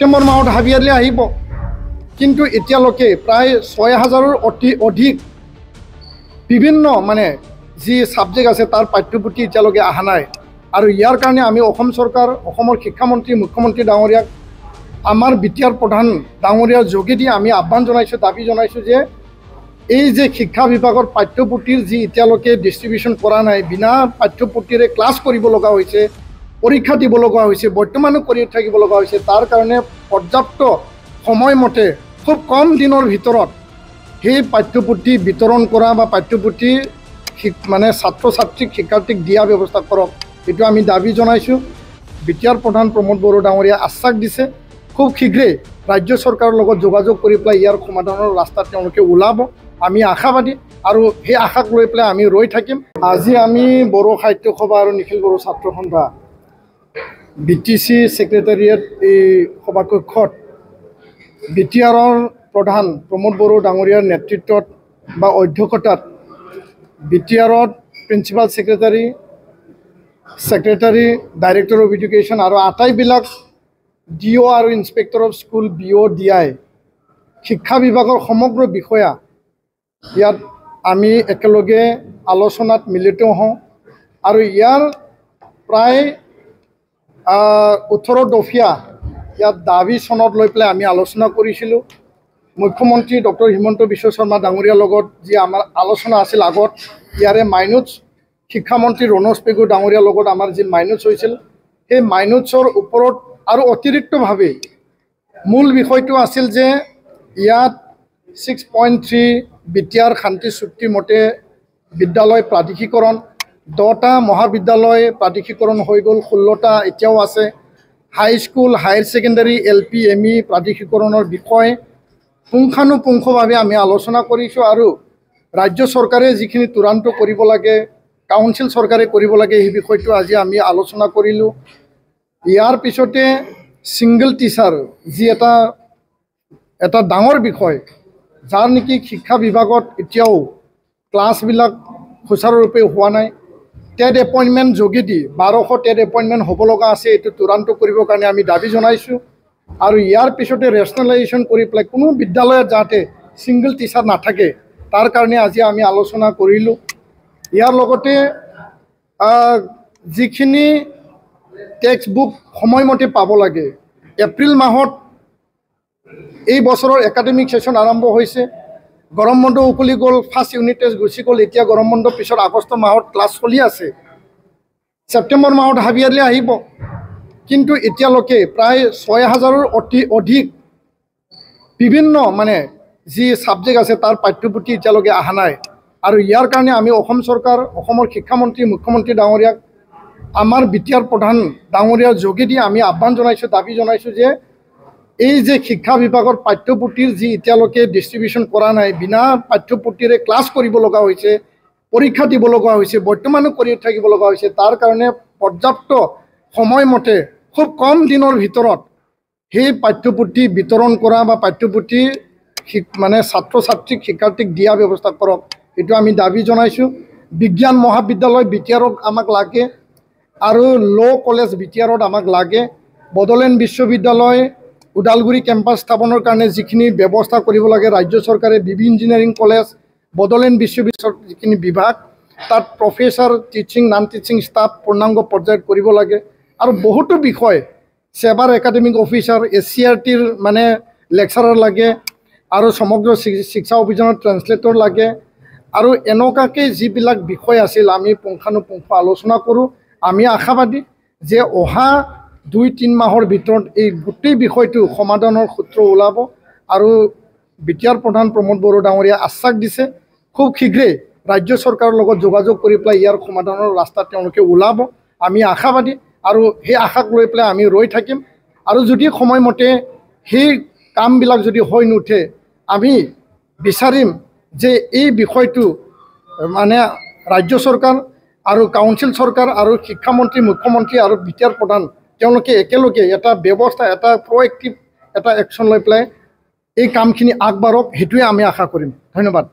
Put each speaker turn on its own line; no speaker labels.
ছেপ্টেম্বৰ মাহত হাবিয়াৰলি আহিব, কিন্তু এতিয়ালৈকে প্ৰায় ৬,০০০ৰ অধিক বিভিন্ন যি ছাবজেক্ট আছে তাৰ পাঠ্যপুথি এতিয়ালৈকে অহা নাই। আৰু ইয়াৰ কাৰণে আমি অসম চৰকাৰ, অসমৰ শিক্ষামন্ত্ৰী, মুখ্যমন্ত্ৰী ডাঙৰীয়াক, আমাৰ বিটিআৰ প্ৰধান ডাঙৰীয়াৰ যোগেদি আমি আহ্বান জনাইছোঁ, দাবী জনাইছোঁ যে এই যে শিক্ষা বিভাগৰ পাঠ্যপুথিৰ যি এতিয়ালৈকে ডিষ্ট্ৰিবিউশ্যন কৰা নাই, বিনা পাঠ্যপুথিৰে ক্লাছ কৰিব লগা হৈছে, পৰীক্ষা দিব লগা হৈছে, বৰ্তমানো কৰি থাকিব লগা হৈছে, তাৰ কাৰণে পৰ্যাপ্ত সময়মতে খুব কম দিনৰ ভিতৰত সেই পাঠ্যপুথি বিতৰণ কৰা বা পাঠ্যপুথি ছাত্ৰ ছাত্ৰীক শিক্ষাৰ্থীক দিয়া ব্যৱস্থা কৰক, এইটো আমি দাবী জনাইছোঁ। বিটিআৰ প্ৰধান প্ৰমোদ বড়ো ডাঙৰীয়াই আশ্বাস দিছে খুব শীঘ্ৰেই ৰাজ্য চৰকাৰৰ লগত যোগাযোগ কৰি পেলাই ইয়াৰ সমাধানৰ ৰাস্তা তেওঁলোকে ওলাব। আমি আশাবাদী আৰু সেই আশাক লৈ পেলাই আমি ৰৈ থাকিম। আজি আমি বড়ো সাহিত্য সভা আৰু নিখিল বড়ো ছাত্ৰ সন্থা BTC ছেক্ৰেটাৰিয়েট এই সভাকক্ষত বিটিআৰৰ প্ৰধান প্ৰমোদ বড়ো ডাঙৰীয়াৰ নেতৃত্বত বা অধ্যক্ষতাত বিটিআৰত principal secretary, director of education আৰু আটাইবিলাক DO আৰু inspector of school BO DI শিক্ষা বিভাগৰ সমগ্ৰ বিষয়া ইয়াত আমি একেলগে আলোচনাত মিলিত হওঁ। আৰু ইয়াৰ প্ৰায় 18 দফীয়া ইয়াত দাবী চনত লৈ পেলাই আমি আলোচনা কৰিছিলোঁ। মুখ্যমন্ত্ৰী ডক্টৰ হিমন্ত বিশ্ব শৰ্মা ডাঙৰীয়াৰ লগত যি আমাৰ আলোচনা আছিল আগত, ইয়াৰে মাইনোটছ শিক্ষামন্ত্ৰী ৰণোজ পেগু ডাঙৰীয়াৰ লগত আমাৰ যি মাইনোটছ হৈছিল, সেই মাইনোটছৰ ওপৰত আৰু অতিৰিক্তভাৱে মূল বিষয়টো আছিল যে ইয়াত 6.3 বিটিআৰ শান্তি চুক্তি মতে বিদ্যালয় প্ৰাদেশিকৰণ, 10টা মহাবিদ্যালয় প্ৰাদেশিকৰণ হৈ গ'ল, 16টা এতিয়াও আছে। High school, higher secondary, LP ME প্ৰাদেশিকৰণৰ বিষয়ে পুংখানুপুংখভাৱে আমি আলোচনা কৰিছোঁ। আৰু ৰাজ্য চৰকাৰে যিখিনি তুৰান্ত কৰিব লাগে, কাউন্সিল চৰকাৰে কৰিব লাগে, সেই বিষয়টো আজি আমি আলোচনা কৰিলোঁ। ইয়াৰ পিছতে ছিংগল টিচাৰ যি এটা ডাঙৰ বিষয়, যাৰ নেকি শিক্ষা বিভাগত এতিয়াও ক্লাছবিলাক সুচাৰুৰূপে হোৱা নাই। টেট এপইণ্টমেণ্ট যোগেদি 1200 টেট এপইণ্টমেণ্ট হ'ব লগা আছে, এইটো তুৰান্ত কৰিবৰ কাৰণে আমি দাবী জনাইছোঁ। আৰু ইয়াৰ পিছতে ৰেচনেলাইজেশ্যন কৰি পেলাই কোনো বিদ্যালয়ত যাতে ছিংগল টিচাৰ নাথাকে, তাৰ কাৰণে আজি আমি আলোচনা কৰিলোঁ। ইয়াৰ লগতে যিখিনি টেক্সট বুক সময়মতে পাব লাগে, এপ্ৰিল মাহত এই বছৰৰ একাডেমিক ছেশ্যন আৰম্ভ হৈছে, গৰম বন্ধ উকলি গ'ল, ফাৰ্ষ্ট ইউনিট টেষ্ট গুচি গ'ল, এতিয়া গৰম বন্ধৰ পিছত আগষ্ট মাহত ক্লাছ চলি আছে, ছেপ্টেম্বৰ মাহত হাবিয়াৰলি আহিব, কিন্তু এতিয়ালৈকে প্ৰায় ৬,০০০ৰ অধিক বিভিন্ন যি ছাবজেক্ট আছে তাৰ পাঠ্যপুথি এতিয়ালৈকে অহা নাই। আৰু ইয়াৰ কাৰণে আমি অসম চৰকাৰ, অসমৰ শিক্ষামন্ত্ৰী, মুখ্যমন্ত্ৰী ডাঙৰীয়াক, আমাৰ বিটিআৰ প্ৰধান ডাঙৰীয়াৰ যোগেদি আমি আহ্বান জনাইছোঁ, দাবী জনাইছোঁ যে এই যে শিক্ষা বিভাগৰ পাঠ্যপুথিৰ যি এতিয়ালৈকে ডিষ্ট্ৰিবিউশ্যন কৰা নাই, বিনা পাঠ্যপুথিৰে ক্লাছ কৰিব লগা হৈছে, পৰীক্ষা দিব লগা হৈছে, বৰ্তমানো কৰি থাকিব লগা হৈছে, তাৰ কাৰণে পৰ্যাপ্ত সময়মতে খুব কম দিনৰ ভিতৰত সেই পাঠ্যপুথি বিতৰণ কৰা বা পাঠ্যপুথি ছাত্ৰ ছাত্ৰীক শিক্ষাৰ্থীক দিয়া ব্যৱস্থা কৰক, এইটো আমি দাবী জনাইছোঁ। বিজ্ঞান মহাবিদ্যালয় বিটিআৰত আমাক লাগে আৰু ল' কলেজ বিটিআৰত আমাক লাগে। বড়োলেণ্ড বিশ্ববিদ্যালয় ওদালগুৰি কেম্পাছ স্থাপনৰ কাৰণে যিখিনি ব্যৱস্থা কৰিব লাগে, ৰাজ্য চৰকাৰে BB ইঞ্জিনিয়াৰিং কলেজ, বড়োলেণ্ড বিশ্ববিদ্যালয়ৰ যিখিনি বিভাগ, তাত professor, teaching, non teaching staff পূৰ্ণাংগ পৰ্যায়ত কৰিব লাগে। আৰু বহুতো বিষয়, ছেবাৰ একাডেমিক অফিচাৰ, SCRTৰ লেকচাৰাৰ লাগে, আৰু সমগ্ৰ শিক্ষা অভিযানৰ ট্ৰান্সলেটৰ লাগে। আৰু এনেকুৱাকৈ যিবিলাক বিষয় আছিল আমি পুংখানুপুংখ আলোচনা কৰোঁ। আমি আশাবাদী যে অহা 2-3 মাহৰ ভিতৰত এই গোটেই বিষয়টো সমাধানৰ সূত্ৰ ওলাব। আৰু বিটিআৰ প্ৰধান প্ৰমোদ বড়ো ডাঙৰীয়াই আশ্বাস দিছে খুব শীঘ্ৰেই ৰাজ্য চৰকাৰৰ লগত যোগাযোগ কৰি পেলাই ইয়াৰ সমাধানৰ ৰাস্তা তেওঁলোকে ওলাব। আমি আশাবাদী আৰু সেই আশাক লৈ পেলাই আমি ৰৈ থাকিম। আৰু যদি সময়মতে সেই কামবিলাক যদি হৈ নুঠে, আমি বিচাৰিম যে এই বিষয়টো ৰাজ্য চৰকাৰ আৰু কাউন্সিল চৰকাৰ আৰু শিক্ষামন্ত্ৰী, মুখ্যমন্ত্ৰী আৰু বিটিআৰ প্ৰধান তেওঁলোকে একেলগে এটা ব্যৱস্থা, এটা প্ৰ'এক্টিভ এটা একশ্যন লৈ পেলাই এই কামখিনি আগবাঢ়ক, সেইটোৱে আমি আশা কৰিম। ধন্যবাদ।